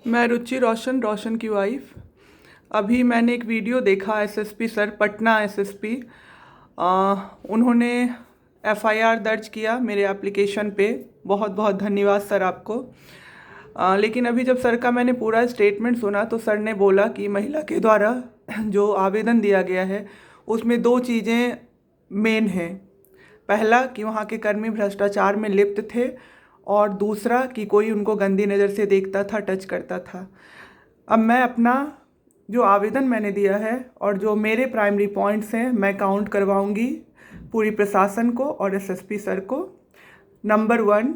मैं रुचि रोशन, रोशन की वाइफ। अभी मैंने एक वीडियो देखा एसएसपी सर, पटना एसएसपी। उन्होंने एफआईआर दर्ज किया मेरे एप्लीकेशन पे। बहुत बहुत धन्यवाद सर आपको। लेकिन अभी जब सर का मैंने पूरा स्टेटमेंट सुना तो सर ने बोला कि महिला के द्वारा जो आवेदन दिया गया है उसमें दो चीज़ें मेन हैं। पहला कि वहाँ के कर्मी भ्रष्टाचार में लिप्त थे, और दूसरा कि कोई उनको गंदी नज़र से देखता था, टच करता था। अब मैं अपना जो आवेदन मैंने दिया है और जो मेरे प्राइमरी पॉइंट्स हैं मैं काउंट करवाऊंगी पूरी प्रशासन को और एसएसपी सर को। नंबर 1,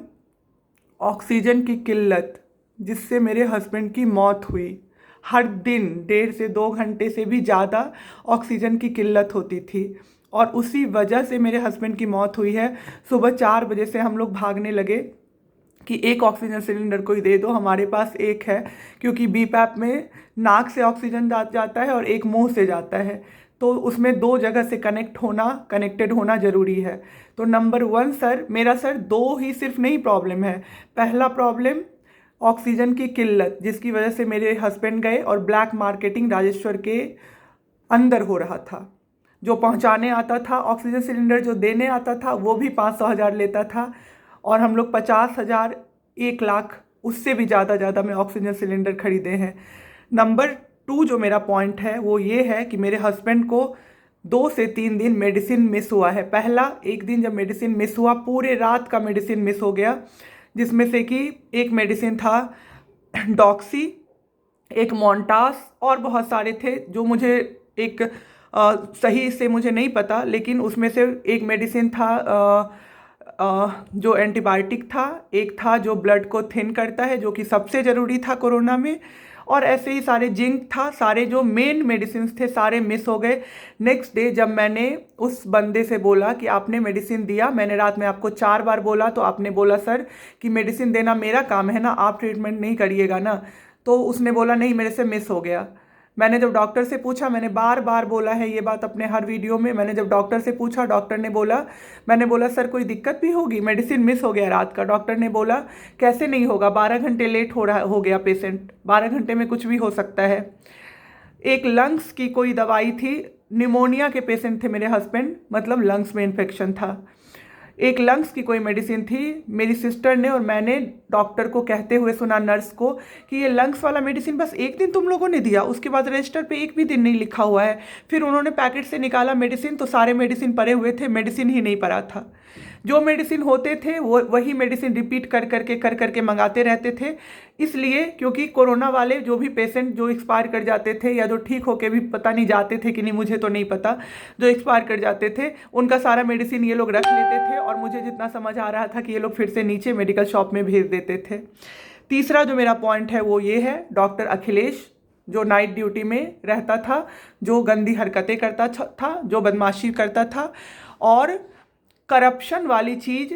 ऑक्सीजन की किल्लत जिससे मेरे हस्बैंड की मौत हुई। हर दिन 1.5 से 2 घंटे से भी ज़्यादा ऑक्सीजन की किल्लत होती थी और उसी वजह से मेरे हस्बैंड की मौत हुई है। सुबह 4 बजे से हम लोग भागने लगे कि एक ऑक्सीजन सिलेंडर कोई दे दो, हमारे पास एक है, क्योंकि बीपैप में नाक से ऑक्सीजन जाता है और एक मुंह से जाता है, तो उसमें 2 जगह से कनेक्टेड होना ज़रूरी है। तो नंबर 1 सर, मेरा सर 2 ही सिर्फ नहीं प्रॉब्लम है। पहला प्रॉब्लम ऑक्सीजन की किल्लत जिसकी वजह से मेरे हस्बैंड गए और ब्लैक मार्केटिंग राजेश्वर के अंदर हो रहा था। जो पहुंचाने आता था ऑक्सीजन सिलेंडर, जो देने आता था वो भी 500,000 लेता था, और हम लोग 50,000, 1 लाख, उससे भी ज़्यादा में ऑक्सीजन सिलेंडर खरीदे हैं। नंबर 2 जो मेरा पॉइंट है वो ये है कि मेरे हस्बैंड को 2 से 3 दिन मेडिसिन मिस हुआ है। पहला एक दिन जब मेडिसिन मिस हुआ, पूरे रात का मेडिसिन मिस हो गया, जिसमें से कि एक मेडिसिन था डॉक्सी, एक मोन्टास और बहुत सारे थे जो मुझे एक सही से मुझे नहीं पता, लेकिन उसमें से एक मेडिसिन था जो एंटीबायोटिक था, एक था जो ब्लड को थिन करता है जो कि सबसे ज़रूरी था कोरोना में, और ऐसे ही सारे जिंक था। सारे जो मेन मेडिसिन थे सारे मिस हो गए। नेक्स्ट डे जब मैंने उस बंदे से बोला कि आपने मेडिसिन दिया, मैंने रात में आपको 4 बार बोला, तो आपने बोला सर कि मेडिसिन देना मेरा काम है ना, आप ट्रीटमेंट नहीं करिएगा ना। तो उसने बोला नहीं, मेरे से मिस हो गया। मैंने जब डॉक्टर से पूछा, मैंने बार बार बोला है ये बात अपने हर वीडियो में, मैंने जब डॉक्टर से पूछा, डॉक्टर ने बोला, मैंने बोला सर कोई दिक्कत भी होगी, मेडिसिन मिस हो गया रात का। डॉक्टर ने बोला कैसे नहीं होगा, 12 घंटे लेट हो गया पेशेंट, 12 घंटे में कुछ भी हो सकता है। एक लंग्स की कोई दवाई थी, निमोनिया के पेशेंट थे मेरे हस्बैंड, मतलब लंग्स में इन्फेक्शन था। एक लंग्स की कोई मेडिसिन थी। मेरी सिस्टर ने और मैंने डॉक्टर को कहते हुए सुना, नर्स को, कि ये लंग्स वाला मेडिसिन बस एक दिन तुम लोगों ने दिया, उसके बाद रजिस्टर पे एक भी दिन नहीं लिखा हुआ है। फिर उन्होंने पैकेट से निकाला मेडिसिन, तो सारे मेडिसिन पड़े हुए थे, मेडिसिन ही नहीं पड़ा था। जो मेडिसिन होते थे वो वही मेडिसिन रिपीट कर करके मंगाते रहते थे। इसलिए क्योंकि कोरोना वाले जो भी पेशेंट जो एक्सपायर कर जाते थे या जो ठीक होके भी पता नहीं जाते थे कि नहीं, मुझे तो नहीं पता, जो एक्सपायर कर जाते थे उनका सारा मेडिसिन ये लोग रख लेते थे, और मुझे जितना समझ आ रहा था कि ये लोग फिर से नीचे मेडिकल शॉप में भेज देते थे। तीसरा जो मेरा पॉइंट है वो ये है, डॉक्टर अखिलेश जो नाइट ड्यूटी में रहता था, जो गंदी हरकतें करता था, जो बदमाशी करता था, और करप्शन वाली चीज़,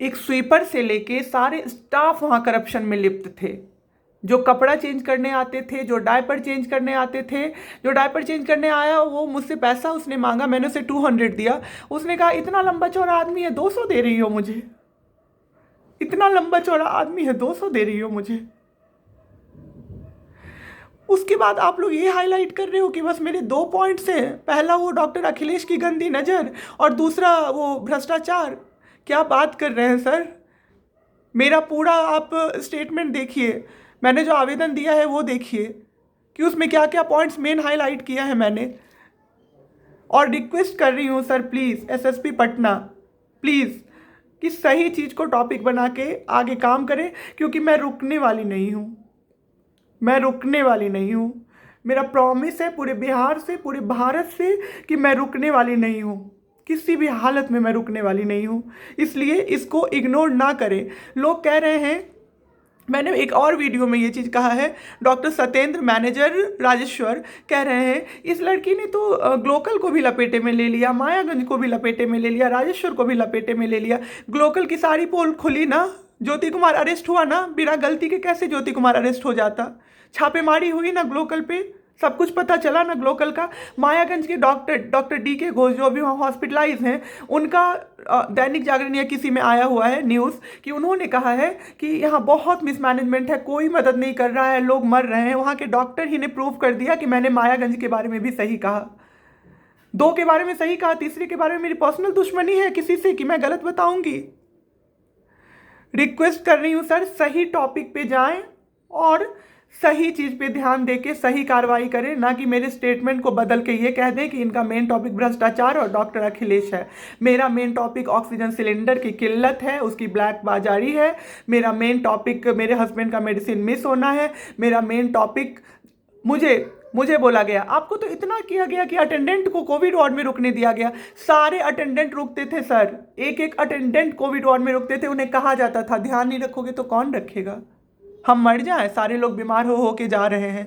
एक स्वीपर से लेके सारे स्टाफ वहाँ करप्शन में लिप्त थे। जो कपड़ा चेंज करने आते थे, जो डायपर चेंज करने आते थे, जो डायपर चेंज करने आया वो मुझसे पैसा उसने मांगा, मैंने उसे 200 दिया। उसने कहा इतना लंबा चौड़ा आदमी है 200 दे रही हो मुझे, इतना लंबा चौड़ा आदमी है 200 दे रही हो मुझे। उसके बाद आप लोग ये हाईलाइट कर रहे हो कि बस मेरे 2 पॉइंट्स हैं, पहला वो डॉक्टर अखिलेश की गंदी नज़र और दूसरा वो भ्रष्टाचार। क्या बात कर रहे हैं सर? मेरा पूरा आप स्टेटमेंट देखिए, मैंने जो आवेदन दिया है वो देखिए कि उसमें क्या क्या पॉइंट्स मेन हाईलाइट किया है मैंने। और रिक्वेस्ट कर रही हूँ sir, please SSP Patna, please कि सही चीज़ को टॉपिक बना के आगे काम करें, क्योंकि मैं रुकने वाली नहीं हूँ, मैं रुकने वाली नहीं हूँ। मेरा प्रॉमिस है पूरे बिहार से, पूरे भारत से, कि मैं रुकने वाली नहीं हूँ, किसी भी हालत में मैं रुकने वाली नहीं हूँ। इसलिए इसको इग्नोर ना करें। लोग कह रहे हैं, मैंने एक और वीडियो में ये चीज़ कहा है, डॉक्टर सत्येंद्र मैनेजर राजेश्वर कह रहे हैं इस लड़की ने तो ग्लोकल को भी लपेटे में ले लिया, मायागंज को भी लपेटे में ले लिया, राजेश्वर को भी लपेटे में ले लिया। ग्लोकल की सारी पोल खुली ना, ज्योति कुमार अरेस्ट हुआ ना, बिना गलती के कैसे ज्योति कुमार अरेस्ट हो जाता? छापेमारी हुई ना ग्लोकल पे, सब कुछ पता चला ना लोकल का। मायागंज के डॉक्टर डी के घोष जो अभी वहाँ हॉस्पिटलाइज हैं, उनका दैनिक जागरण या किसी में आया हुआ है न्यूज़ कि उन्होंने कहा है कि यहाँ बहुत मिसमैनेजमेंट है, कोई मदद नहीं कर रहा है, लोग मर रहे हैं। वहाँ के डॉक्टर ही ने प्रूव कर दिया कि मैंने मायागंज के बारे में भी सही कहा, 2 के बारे में सही कहा, तीसरे के बारे में मेरी पर्सनल दुश्मनी है किसी से कि मैं गलत बताऊंगी। रिक्वेस्ट कर रही हूँ सर, सही टॉपिक पे जाएं और सही चीज़ पे ध्यान देके सही कार्रवाई करें, ना कि मेरे स्टेटमेंट को बदल के ये कह दें कि इनका मेन टॉपिक भ्रष्टाचार और डॉक्टर अखिलेश है। मेरा मेन टॉपिक ऑक्सीजन सिलेंडर की किल्लत है, उसकी ब्लैक बाजारी है। मेरा मेन टॉपिक मेरे हस्बैंड का मेडिसिन मिस होना है। मेरा मेन टॉपिक मुझे बोला गया, आपको तो इतना किया गया कि अटेंडेंट को कोविड वार्ड में रुकने दिया गया। सारे अटेंडेंट रुकते थे सर, एक अटेंडेंट कोविड वार्ड में रुकते थे। उन्हें कहा जाता था ध्यान नहीं रखोगे तो कौन रखेगा, हम मर जाएं, सारे लोग बीमार हो के जा रहे हैं।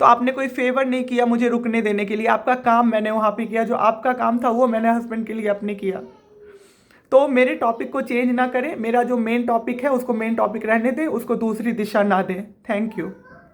तो आपने कोई फेवर नहीं किया मुझे रुकने देने के लिए। आपका काम मैंने वहाँ पे किया, जो आपका काम था वो मैंने हस्बैंड के लिए अपने किया। तो मेरे टॉपिक को चेंज ना करें, मेरा जो मेन टॉपिक है उसको मेन टॉपिक रहने दें, उसको दूसरी दिशा ना दें। Thank you.